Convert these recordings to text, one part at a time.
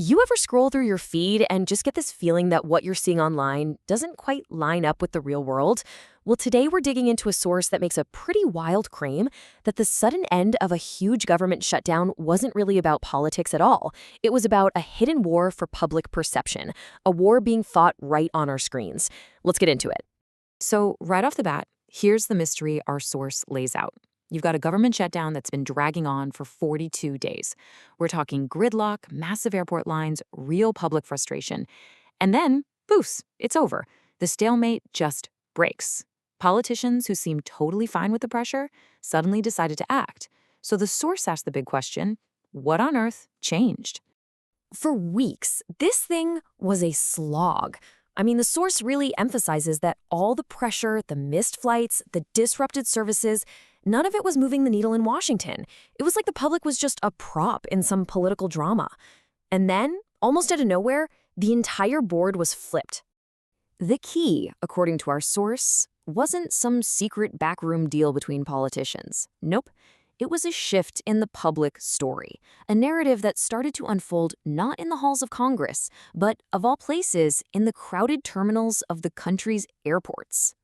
You ever scroll through your feed and just get this feeling that what you're seeing online doesn't quite line up with the real world? Well, today we're digging into a source that makes a pretty wild claim that the sudden end of a huge government shutdown wasn't really about politics at all. It was about a hidden war for public perception, a war being fought right on our screens. Let's get into it. So, right off the bat, here's the mystery our source lays out. You've got a government shutdown that's been dragging on for 42 days. We're talking gridlock, massive airport lines, real public frustration. And then, boofs, it's over. The stalemate just breaks. Politicians who seemed totally fine with the pressure suddenly decided to act. So the source asked the big question, what on earth changed? For weeks, this thing was a slog. I mean, the source really emphasizes that all the pressure, the missed flights, the disrupted services, none of it was moving the needle in Washington. It was like the public was just a prop in some political drama. And then, almost out of nowhere, the entire board was flipped. The key, according to our source, wasn't some secret backroom deal between politicians. Nope. It was a shift in the public story, a narrative that started to unfold not in the halls of Congress, but, of all places, in the crowded terminals of the country's airports.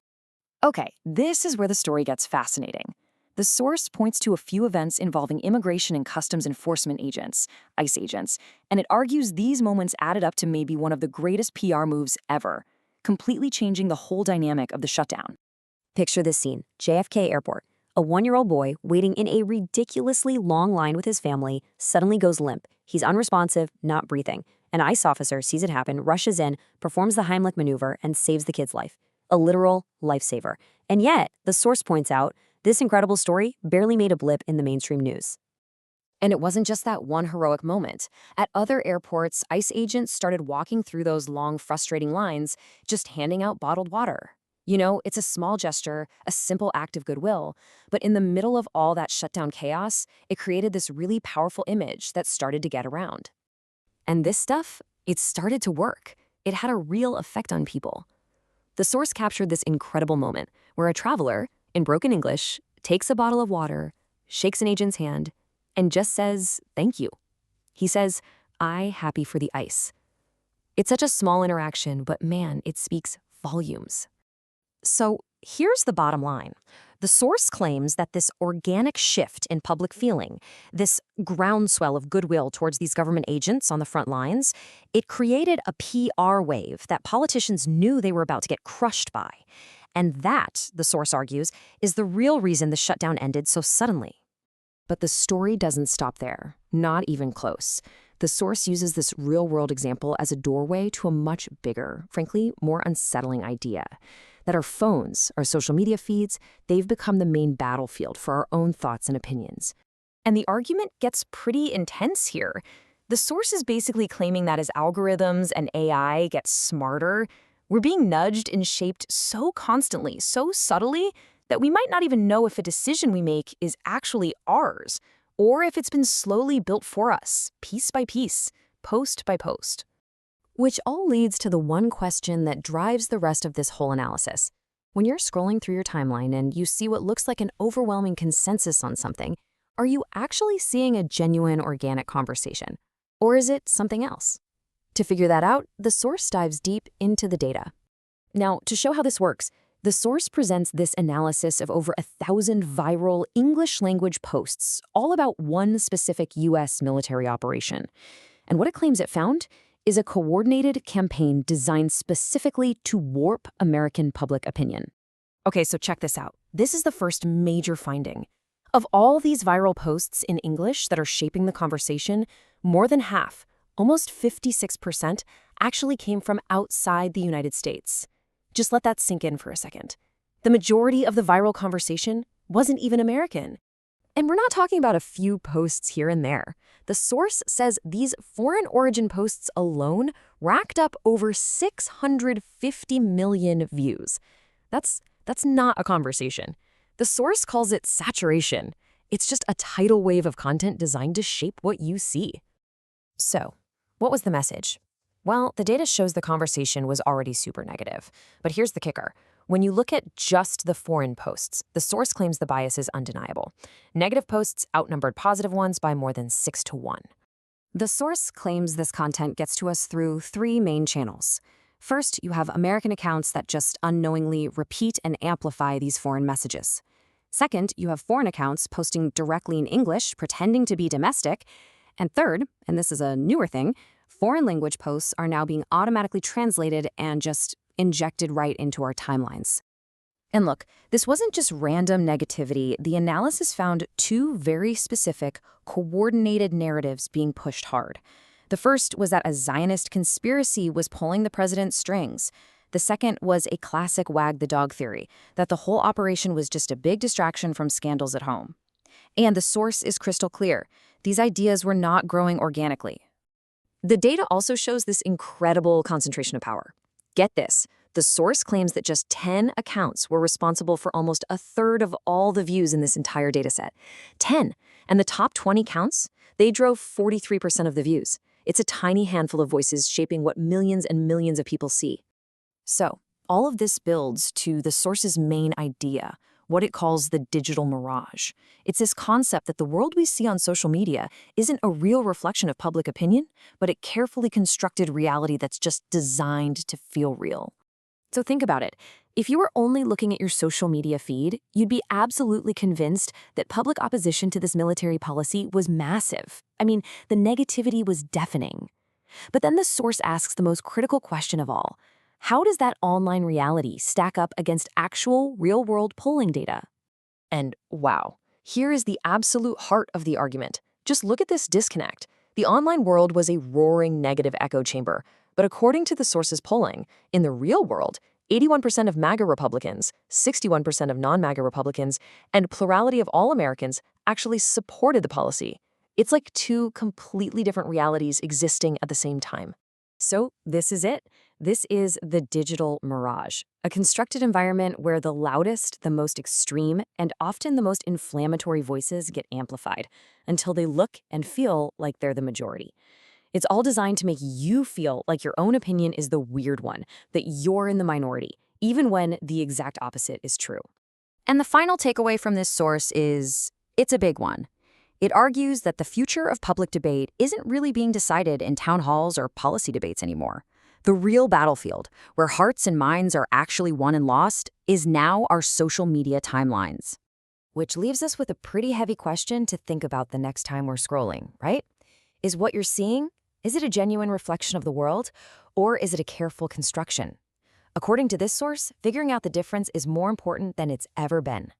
Okay, this is where the story gets fascinating. The source points to a few events involving immigration and customs enforcement agents, ICE agents, and it argues these moments added up to maybe one of the greatest PR moves ever, completely changing the whole dynamic of the shutdown. Picture this scene, JFK Airport. A 1-year-old boy waiting in a ridiculously long line with his family suddenly goes limp. He's unresponsive, not breathing. An ICE officer sees it happen, rushes in, performs the Heimlich maneuver, and saves the kid's life. A literal lifesaver. And yet, the source points out, this incredible story barely made a blip in the mainstream news. And it wasn't just that one heroic moment. At other airports, ICE agents started walking through those long, frustrating lines, just handing out bottled water. You know, it's a small gesture, a simple act of goodwill, but in the middle of all that shutdown chaos, it created this really powerful image that started to get around. And this stuff, it started to work. It had a real effect on people. The source captured this incredible moment where a traveler, in broken English, takes a bottle of water, shakes an agent's hand, and just says, thank you. He says, "I happy for the ice." It's such a small interaction, but man, it speaks volumes. So here's the bottom line. The source claims that this organic shift in public feeling, this groundswell of goodwill towards these government agents on the front lines, it created a PR wave that politicians knew they were about to get crushed by. And that, the source argues, is the real reason the shutdown ended so suddenly. But the story doesn't stop there, not even close. The source uses this real-world example as a doorway to a much bigger, frankly, more unsettling idea. That our phones, our social media feeds, they've become the main battlefield for our own thoughts and opinions. And the argument gets pretty intense here. The source is basically claiming that as algorithms and AI get smarter, we're being nudged and shaped so constantly, so subtly, that we might not even know if a decision we make is actually ours, or if it's been slowly built for us, piece by piece, post by post. Which all leads to the one question that drives the rest of this whole analysis. When you're scrolling through your timeline and you see what looks like an overwhelming consensus on something, are you actually seeing a genuine organic conversation? Or is it something else? To figure that out, the source dives deep into the data. Now, to show how this works, the source presents this analysis of over 1,000 viral English-language posts, all about one specific U.S. military operation. And what it claims it found is a coordinated campaign designed specifically to warp American public opinion. Okay, so check this out. This is the first major finding. Of all these viral posts in English that are shaping the conversation, more than half, almost 56%, actually came from outside the United States. Just let that sink in for a second. The majority of the viral conversation wasn't even American. And we're not talking about a few posts here and there. The source says these foreign origin posts alone racked up over 650 million views. That's not a conversation. The source calls it saturation. It's just a tidal wave of content designed to shape what you see. So, what was the message? Well, the data shows the conversation was already super negative. But here's the kicker. When you look at just the foreign posts, the source claims the bias is undeniable. Negative posts outnumbered positive ones by more than 6 to 1. The source claims this content gets to us through three main channels. First, you have American accounts that just unknowingly repeat and amplify these foreign messages. Second, you have foreign accounts posting directly in English, pretending to be domestic. And third, and this is a newer thing, foreign language posts are now being automatically translated and just injected right into our timelines. And look, this wasn't just random negativity. The analysis found two very specific, coordinated narratives being pushed hard. The first was that a Zionist conspiracy was pulling the president's strings. The second was a classic Wag the Dog theory, that the whole operation was just a big distraction from scandals at home. And the source is crystal clear. These ideas were not growing organically. The data also shows this incredible concentration of power. Get this. The source claims that just 10 accounts were responsible for almost a third of all the views in this entire dataset. 10. And the top 20 counts? They drove 43% of the views. It's a tiny handful of voices shaping what millions and millions of people see. So, all of this builds to the source's main idea, what it calls the digital mirage. It's this concept that the world we see on social media isn't a real reflection of public opinion, but a carefully constructed reality that's just designed to feel real. So think about it. If you were only looking at your social media feed, you'd be absolutely convinced that public opposition to this military policy was massive. I mean, the negativity was deafening. But then the source asks the most critical question of all. How does that online reality stack up against actual, real-world polling data? And wow, here is the absolute heart of the argument. Just look at this disconnect. The online world was a roaring negative echo chamber. But according to the source's polling, in the real world, 81% of MAGA Republicans, 61% of non-MAGA Republicans, and plurality of all Americans actually supported the policy. It's like two completely different realities existing at the same time. So this is it. This is the digital mirage, a constructed environment where the loudest, the most extreme, and often the most inflammatory voices get amplified until they look and feel like they're the majority. It's all designed to make you feel like your own opinion is the weird one, that you're in the minority, even when the exact opposite is true. And the final takeaway from this source is, it's a big one. It argues that the future of public debate isn't really being decided in town halls or policy debates anymore. The real battlefield, where hearts and minds are actually won and lost, is now our social media timelines. Which leaves us with a pretty heavy question to think about the next time we're scrolling, right? Is what you're seeing, is it a genuine reflection of the world, or is it a careful construction? According to this source, figuring out the difference is more important than it's ever been.